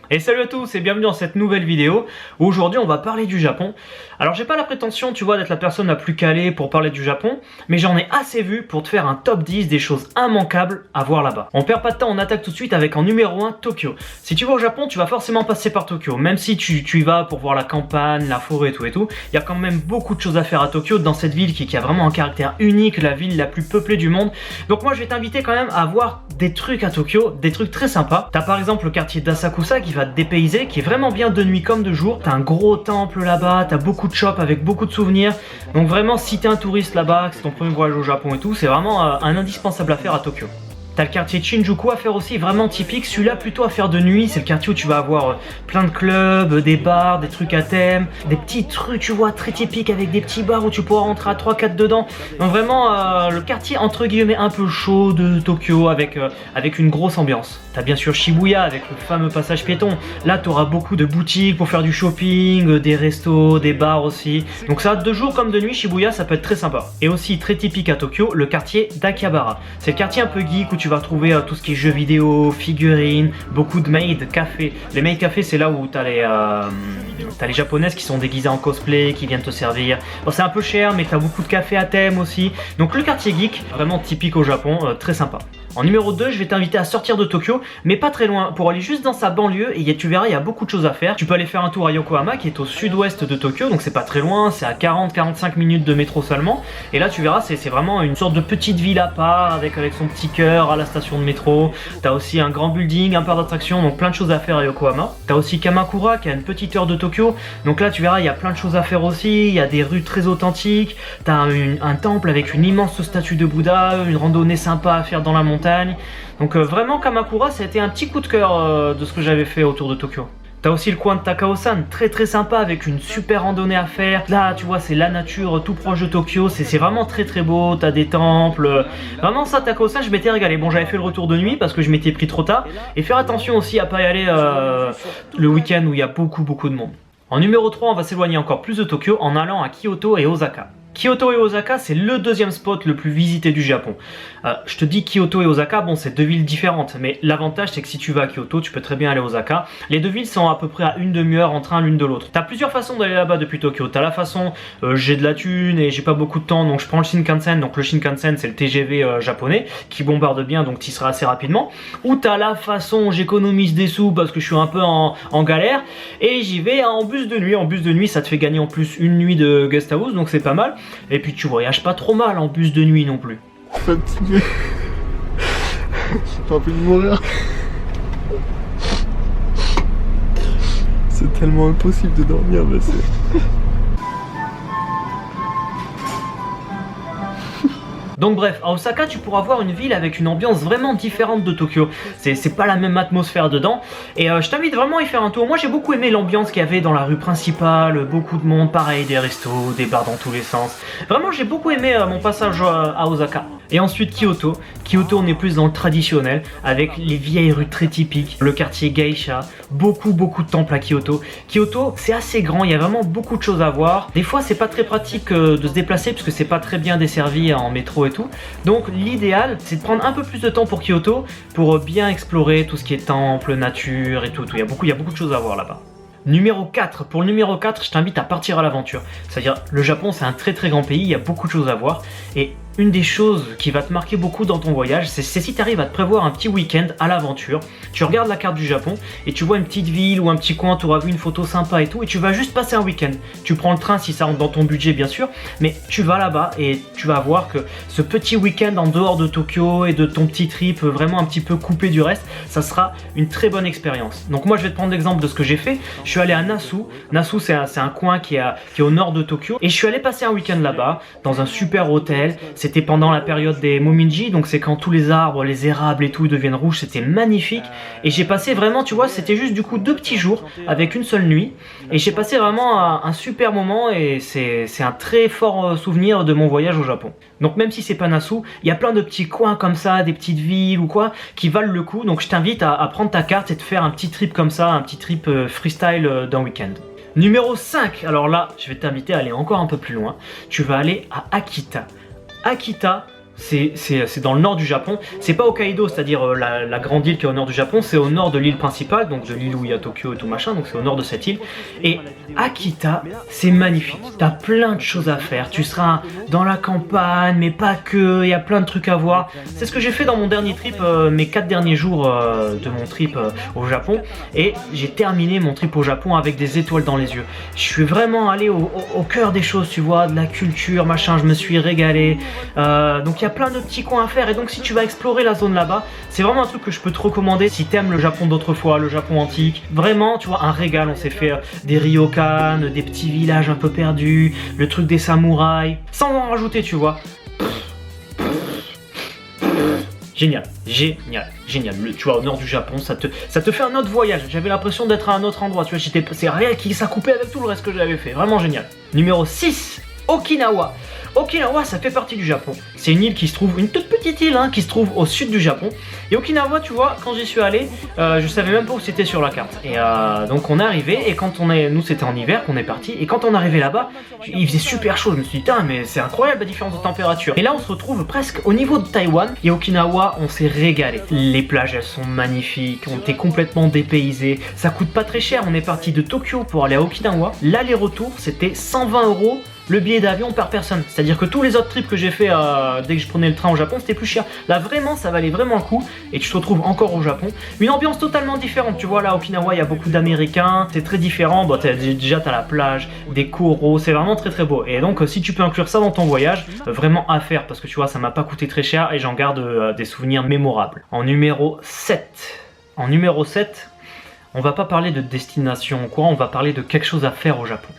Et salut à tous et bienvenue dans cette nouvelle vidéo où aujourd'hui on va parler du Japon. Alors j'ai pas la prétention, tu vois, d'être la personne la plus calée pour parler du Japon, mais j'en ai assez vu pour te faire un top 10 des choses immanquables à voir là-bas. On perd pas de temps, on attaque tout de suite avec en numéro 1 Tokyo. Si tu vas au Japon, tu vas forcément passer par Tokyo, même si tu y vas pour voir la campagne, la forêt et tout, il y a quand même beaucoup de choses à faire à Tokyo, dans cette ville qui a vraiment un caractère unique, la ville la plus peuplée du monde. Donc moi je vais t'inviter quand même à voir des trucs à Tokyo, des trucs très sympas. T'as par exemple le quartier d'Asakusa qui va te dépayser, qui est vraiment bien de nuit comme de jour. T'as un gros temple là-bas, t'as beaucoup de shops avec beaucoup de souvenirs. Donc vraiment, si t'es un touriste là-bas, que c'est ton premier voyage au Japon et tout, c'est vraiment un indispensable à faire à Tokyo. T'as le quartier Shinjuku à faire aussi, vraiment typique, celui-là plutôt à faire de nuit, c'est le quartier où tu vas avoir plein de clubs, des bars, des trucs à thème, des petits trucs tu vois très typiques avec des petits bars où tu pourras rentrer à 3-4 dedans. Donc vraiment le quartier entre guillemets un peu chaud de Tokyo avec une grosse ambiance. T'as bien sûr Shibuya avec le fameux passage piéton, là t'auras beaucoup de boutiques pour faire du shopping, des restos, des bars aussi. Donc ça, de jour comme de nuit, Shibuya ça peut être très sympa. Et aussi très typique à Tokyo, le quartier d'Akihabara. C'est le quartier un peu geek où tu vas trouver tout ce qui est jeux vidéo, figurines, beaucoup de maid café. Les maid café c'est là où t'as les japonaises qui sont déguisées en cosplay, qui viennent te servir. Bon, c'est un peu cher mais t'as beaucoup de cafés à thème aussi. Donc le quartier geek, vraiment typique au Japon, très sympa. En numéro 2, je vais t'inviter à sortir de Tokyo, mais pas très loin, pour aller juste dans sa banlieue, et tu verras, il y a beaucoup de choses à faire. Tu peux aller faire un tour à Yokohama, qui est au sud-ouest de Tokyo, donc c'est pas très loin, c'est à 40-45 minutes de métro seulement. Et là, tu verras, c'est vraiment une sorte de petite ville à part, avec son petit cœur à la station de métro. T'as aussi un grand building, un parc d'attractions, donc plein de choses à faire à Yokohama. T'as aussi Kamakura, qui est à une petite heure de Tokyo, donc là, tu verras, il y a plein de choses à faire aussi, il y a des rues très authentiques, t'as un temple avec une immense statue de Bouddha, une randonnée sympa à faire dans la montagne. Donc vraiment Kamakura ça a été un petit coup de cœur de ce que j'avais fait autour de Tokyo. T'as aussi le coin de Takao-san, très sympa avec une super randonnée à faire. Là tu vois c'est la nature tout proche de Tokyo, c'est vraiment très beau, t'as des temples. Vraiment ça Takao-san je m'étais régalé. Bon j'avais fait le retour de nuit parce que je m'étais pris trop tard. Et faire attention aussi à pas y aller le week-end où il y a beaucoup de monde. En numéro 3 on va s'éloigner encore plus de Tokyo en allant à Kyoto et Osaka. Kyoto et Osaka, c'est le deuxième spot le plus visité du Japon. Je te dis Kyoto et Osaka, bon c'est deux villes différentes, mais l'avantage c'est que si tu vas à Kyoto, tu peux très bien aller à Osaka. Les deux villes sont à peu près à une demi-heure en train l'une de l'autre. T'as plusieurs façons d'aller là-bas depuis Tokyo. T'as la façon j'ai de la thune et j'ai pas beaucoup de temps, donc je prends le Shinkansen. Donc le Shinkansen c'est le TGV japonais qui bombarde bien, donc tu y seras assez rapidement. Ou t'as la façon j'économise des sous parce que je suis un peu en galère et j'y vais en bus de nuit. En bus de nuit ça te fait gagner en plus une nuit de guest house, donc c'est pas mal. Et puis tu voyages pas trop mal en bus de nuit non plus. Fatigué. J'ai envie de mourir. C'est tellement impossible de dormir, mais c'est... Donc bref, à Osaka tu pourras voir une ville avec une ambiance vraiment différente de Tokyo. C'est pas la même atmosphère dedans. Et je t'invite vraiment à y faire un tour. Moi j'ai beaucoup aimé l'ambiance qu'il y avait dans la rue principale, beaucoup de monde, pareil, des restos, des bars dans tous les sens. Vraiment j'ai beaucoup aimé mon passage à Osaka. Et ensuite Kyoto. Kyoto on est plus dans le traditionnel, avec les vieilles rues très typiques, le quartier Geisha, beaucoup de temples à Kyoto. Kyoto c'est assez grand, il y a vraiment beaucoup de choses à voir. Des fois c'est pas très pratique de se déplacer parce que c'est pas très bien desservi en métro et tout. Donc l'idéal c'est de prendre un peu plus de temps pour Kyoto pour bien explorer tout ce qui est temple, nature et tout. Il y a beaucoup de choses à voir là-bas. Numéro 4, pour le numéro 4, je t'invite à partir à l'aventure. C'est-à-dire, le Japon, c'est un très grand pays, il y a beaucoup de choses à voir. Et une des choses qui va te marquer beaucoup dans ton voyage, c'est si tu arrives à te prévoir un petit week-end à l'aventure. Tu regardes la carte du Japon et tu vois une petite ville ou un petit coin, tu auras vu une photo sympa et tout, et tu vas juste passer un week-end. Tu prends le train si ça rentre dans ton budget, bien sûr, mais tu vas là-bas et tu vas voir que ce petit week-end en dehors de Tokyo et de ton petit trip, vraiment un petit peu coupé du reste, ça sera une très bonne expérience. Donc moi, je vais te prendre l'exemple de ce que j'ai fait. Je suis allé à Nasu. Nasu, c'est un coin qui est au nord de Tokyo. Et je suis allé passer un week-end là-bas, dans un super hôtel. C'était pendant la période des Mominji, donc c'est quand tous les arbres, les érables et tout deviennent rouges. C'était magnifique. Et j'ai passé vraiment, tu vois, c'était juste du coup 2 petits jours avec une seule nuit. Et j'ai passé vraiment un super moment et c'est un très fort souvenir de mon voyage au Japon. Donc même si c'est pas Nasu, il y a plein de petits coins comme ça, des petites villes ou quoi, qui valent le coup. Donc je t'invite à prendre ta carte et de faire un petit trip comme ça, un petit trip freestyle d'un week-end. Numéro 5, alors là, je vais t'inviter à aller encore un peu plus loin. Tu vas aller à Akita. Akita, c'est dans le nord du Japon. C'est pas Hokkaido, c'est-à-dire la grande île qui est au nord du Japon, c'est au nord de l'île principale, donc de l'île où il y a Tokyo et tout machin, donc c'est au nord de cette île. Et Akita, c'est magnifique. T'as plein de choses à faire. Tu seras dans la campagne, mais pas que. Il y a plein de trucs à voir. C'est ce que j'ai fait dans mon dernier trip, mes 4 derniers jours de mon trip au Japon. Et j'ai terminé mon trip au Japon avec des étoiles dans les yeux. Je suis vraiment allé au cœur des choses, tu vois, de la culture, machin. Je me suis régalé. Donc il y a plein de petits coins à faire. Et donc si tu vas explorer la zone là-bas, c'est vraiment un truc que je peux te recommander si t'aimes le Japon d'autrefois, le Japon antique. Vraiment, tu vois, un régal. On s'est fait des ryokan, des petits villages un peu perdus, le truc des samouraïs, sans en rajouter, tu vois. Génial, génial, génial. Tu vois, au nord du Japon, ça te fait un autre voyage. J'avais l'impression d'être à un autre endroit. Tu vois, c'est rien qui s'accoupait avec tout le reste que j'avais fait. Vraiment génial. Numéro 6, Okinawa. Okinawa, ça fait partie du Japon. C'est une île qui se trouve, une toute petite île qui se trouve au sud du Japon. Et Okinawa, tu vois, quand j'y suis allé, je savais même pas où c'était sur la carte. Et donc on est arrivé, et quand nous c'était en hiver qu'on est parti, et quand on est arrivé là-bas, il faisait super chaud. Je me suis dit, putain, mais c'est incroyable la différence de température. Et là, on se retrouve presque au niveau de Taïwan. Et Okinawa, on s'est régalé. Les plages, elles sont magnifiques. On était complètement dépaysés. Ça coûte pas très cher. On est parti de Tokyo pour aller à Okinawa. L'aller-retour, c'était 120 € le billet d'avion par personne. C'est-à-dire que tous les autres trips que j'ai fait dès que je prenais le train au Japon, c'était plus cher. Là vraiment, ça valait vraiment le coup et tu te retrouves encore au Japon. Une ambiance totalement différente. Tu vois, là, à Okinawa, il y a beaucoup d'Américains. C'est très différent. Bon, déjà, t'as la plage, des coraux. C'est vraiment très très beau. Et donc, si tu peux inclure ça dans ton voyage, vraiment à faire parce que tu vois, ça m'a pas coûté très cher et j'en garde des souvenirs mémorables. En numéro 7. En numéro 7, on va pas parler de destination ou quoi, on va parler de quelque chose à faire au Japon.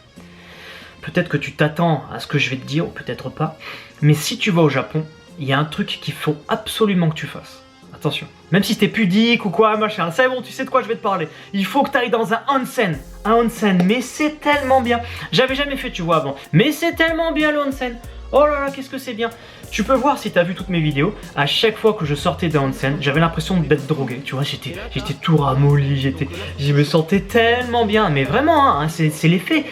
Peut-être que tu t'attends à ce que je vais te dire, ou peut-être pas. Mais si tu vas au Japon, il y a un truc qu'il faut absolument que tu fasses. Attention. Même si t'es pudique ou quoi, machin, c'est bon, tu sais de quoi je vais te parler. Il faut que tu ailles dans un onsen. Un onsen, mais c'est tellement bien. J'avais jamais fait, tu vois, avant. Mais c'est tellement bien le onsen. Oh là là, qu'est-ce que c'est bien. Tu peux voir si tu as vu toutes mes vidéos, à chaque fois que je sortais d'un onsen, j'avais l'impression d'être drogué, tu vois, j'étais tout ramolli, je me sentais tellement bien, mais vraiment, c'est l'effet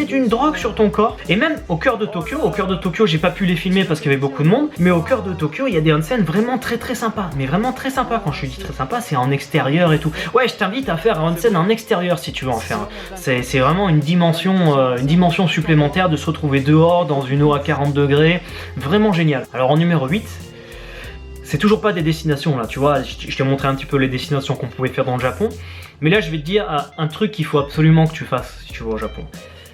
d'une drogue sur ton corps. Et même au cœur de Tokyo, j'ai pas pu les filmer parce qu'il y avait beaucoup de monde, mais au cœur de Tokyo, il y a des onsen vraiment très très sympas, mais vraiment très sympas. Quand je dis très sympa, c'est en extérieur et tout. Ouais, je t'invite à faire un onsen en extérieur si tu veux en faire. C'est vraiment une dimension supplémentaire de se retrouver dehors dans une eau à 40 degrés, vraiment génial. Alors en numéro 8, c'est toujours pas des destinations là, tu vois, je t'ai montré un petit peu les destinations qu'on pouvait faire dans le Japon, mais là je vais te dire un truc qu'il faut absolument que tu fasses si tu vas au Japon.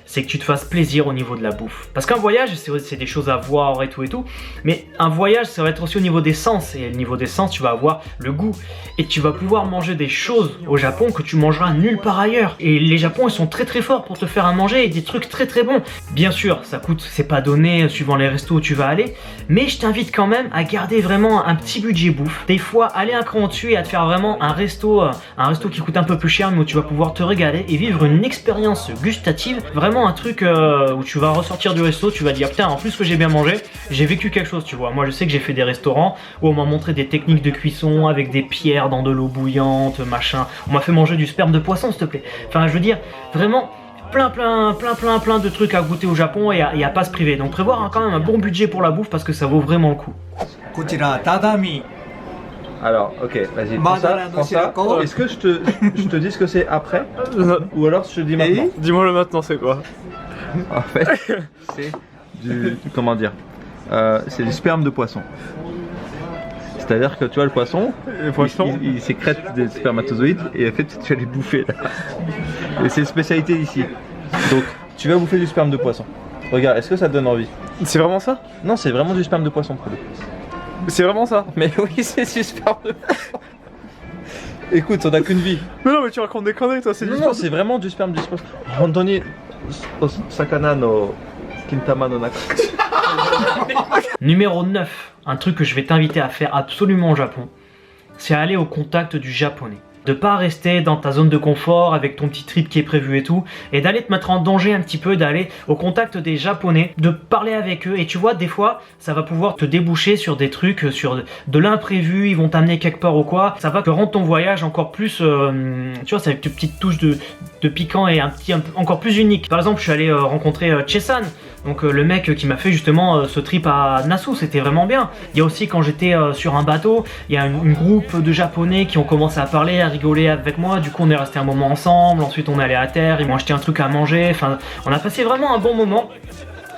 C'est que tu te fasses plaisir au niveau de la bouffe. Parce qu'un voyage, c'est des choses à voir et tout, mais un voyage, ça va être aussi au niveau des sens. Et au niveau des sens, tu vas avoir le goût. Et tu vas pouvoir manger des choses au Japon que tu mangeras nulle part ailleurs. Et les Japonais, ils sont très très forts pour te faire à manger et des trucs très très bons. Bien sûr, ça coûte, c'est pas donné suivant les restos où tu vas aller, mais je t'invite quand même à garder vraiment un petit budget bouffe. Des fois, aller un cran au-dessus et à te faire vraiment un resto qui coûte un peu plus cher, mais où tu vas pouvoir te régaler et vivre une expérience gustative, vraiment un truc où tu vas ressortir du resto, tu vas dire putain, en plus que j'ai bien mangé, j'ai vécu quelque chose, tu vois. Moi je sais que j'ai fait des restaurants où on m'a montré des techniques de cuisson avec des pierres dans de l'eau bouillante, machin. On m'a fait manger du sperme de poisson, s'il te plaît. Enfin, je veux dire, vraiment plein de trucs à goûter au Japon et à pas se priver. Donc prévoir quand même un bon budget pour la bouffe parce que ça vaut vraiment le coup. Alors, ok, vas-y, prends ça. Est-ce que je te dis ce que c'est après? Ou alors je te dis maintenant? Dis-moi le maintenant, c'est quoi? En fait, c'est du... comment dire? C'est du sperme de poisson. C'est-à-dire que tu vois le poisson, il sécrète des spermatozoïdes et en fait tu vas les bouffer là. Et c'est une spécialité ici. Donc tu vas bouffer du sperme de poisson. Regarde, est-ce que ça te donne envie? C'est vraiment ça? Non, c'est vraiment du sperme de poisson. C'est vraiment ça? Mais oui, c'est du sperme de poisson. Écoute, on n'a qu'une vie. Mais non, mais tu racontes des conneries toi, c'est du Non, c'est vraiment du sperme de poisson. Randonnée au sakana no kintama no naka. Numéro 9, un truc que je vais t'inviter à faire absolument au Japon, c'est aller au contact du japonais. De pas rester dans ta zone de confort avec ton petit trip qui est prévu et tout, et d'aller te mettre en danger un petit peu, d'aller au contact des japonais, de parler avec eux. Et tu vois, des fois, ça va pouvoir te déboucher sur des trucs, sur de l'imprévu, ils vont t'amener quelque part ou quoi. Ça va te rendre ton voyage encore plus, tu vois, c'est avec une petite touche de piquant et un peu encore plus unique. Par exemple, je suis allé rencontrer Chesan Donc le mec qui m'a fait justement ce trip à Nassau, c'était vraiment bien. Il y a aussi quand j'étais sur un bateau, il y a un groupe de japonais qui ont commencé à parler, à rigoler avec moi. Du coup on est resté un moment ensemble, ensuite on est allé à terre, ils m'ont acheté un truc à manger. Enfin on a passé vraiment un bon moment.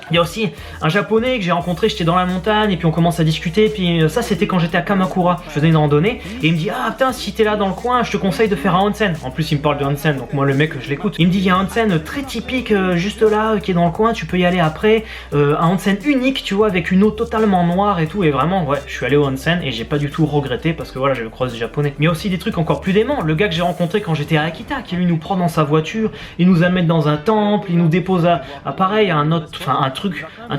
Il y a aussi un japonais que j'ai rencontré, j'étais dans la montagne et puis on commence à discuter, puis ça c'était quand j'étais à Kamakura, je faisais une randonnée et il me dit ah putain si t'es là dans le coin je te conseille de faire un onsen. En plus il me parle de onsen donc moi le mec je l'écoute. Il me dit il y a un onsen très typique juste là qui est dans le coin, tu peux y aller après, un onsen unique tu vois avec une eau totalement noire et tout et vraiment ouais je suis allé au onsen et j'ai pas du tout regretté parce que voilà j'avais croisé des japonais. Mais il y a aussi des trucs encore plus déments, le gars que j'ai rencontré quand j'étais à Akita qui lui nous prend dans sa voiture, il nous amène dans un temple, il nous dépose à pareil à un autre, enfin un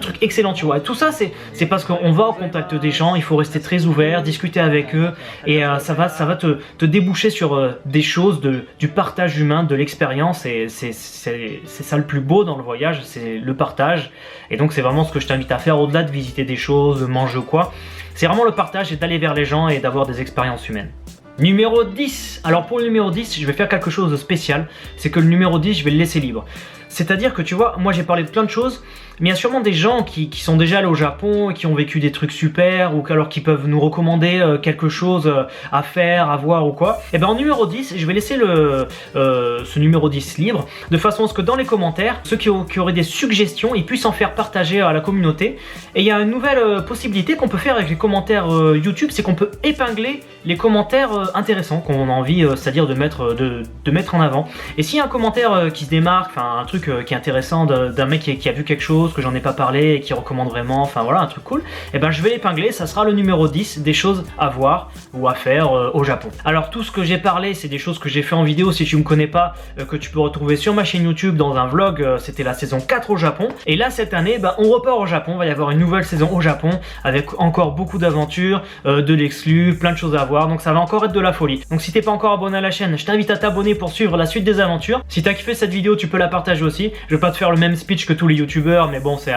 truc excellent tu vois. Et tout ça c'est parce qu'on va au contact des gens, il faut rester très ouvert, discuter avec eux et ça va te déboucher sur des choses, du partage humain, de l'expérience et c'est ça le plus beau dans le voyage, c'est le partage et donc c'est vraiment ce que je t'invite à faire au-delà de visiter des choses, de manger ou quoi. C'est vraiment le partage et d'aller vers les gens et d'avoir des expériences humaines. Numéro 10. Alors pour le numéro 10, je vais faire quelque chose de spécial, c'est que le numéro 10, je vais le laisser libre. C'est-à-dire que tu vois, moi j'ai parlé de plein de choses, mais il y a sûrement des gens qui sont déjà allés au Japon, qui ont vécu des trucs super, ou alors qui peuvent nous recommander quelque chose à faire, à voir ou quoi. Et ben en numéro 10, je vais laisser ce numéro 10 libre, de façon à ce que dans les commentaires, ceux qui auraient des suggestions, ils puissent en faire partager à la communauté. Et il y a une nouvelle possibilité qu'on peut faire avec les commentaires YouTube, c'est qu'on peut épingler les commentaires intéressants qu'on a envie, c'est-à-dire de mettre en avant. Et s'il y a un commentaire qui se démarque, enfin un truc qui est intéressant d'un mec qui a vu quelque chose, que j'en ai pas parlé et qui recommande vraiment, enfin voilà un truc cool, et ben je vais l'épingler, ça sera le numéro 10 des choses à voir ou à faire au Japon. Alors tout ce que j'ai parlé c'est des choses que j'ai fait en vidéo, si tu me connais pas, que tu peux retrouver sur ma chaîne YouTube dans un vlog, c'était la saison 4 au Japon, et là cette année on repart au Japon, il va y avoir une nouvelle saison au Japon avec encore beaucoup d'aventures, de l'exclu, plein de choses à voir, donc ça va encore être de la folie. Donc si t'es pas encore abonné à la chaîne, je t'invite à t'abonner pour suivre la suite des aventures. Si t'as kiffé cette vidéo tu peux la partager aussi, je vais pas te faire le même speech que tous les youtubeurs, mais bon c'est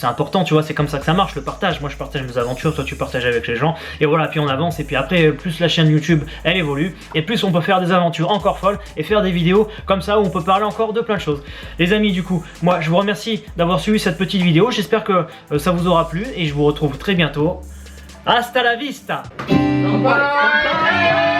important tu vois, c'est comme ça que ça marche le partage, moi je partage mes aventures, toi tu partages avec les gens, et voilà, puis on avance, et puis après plus la chaîne YouTube elle évolue, et plus on peut faire des aventures encore folles, et faire des vidéos comme ça où on peut parler encore de plein de choses. Les amis du coup, moi je vous remercie d'avoir suivi cette petite vidéo, j'espère que ça vous aura plu, et je vous retrouve très bientôt. Hasta la vista. Bye.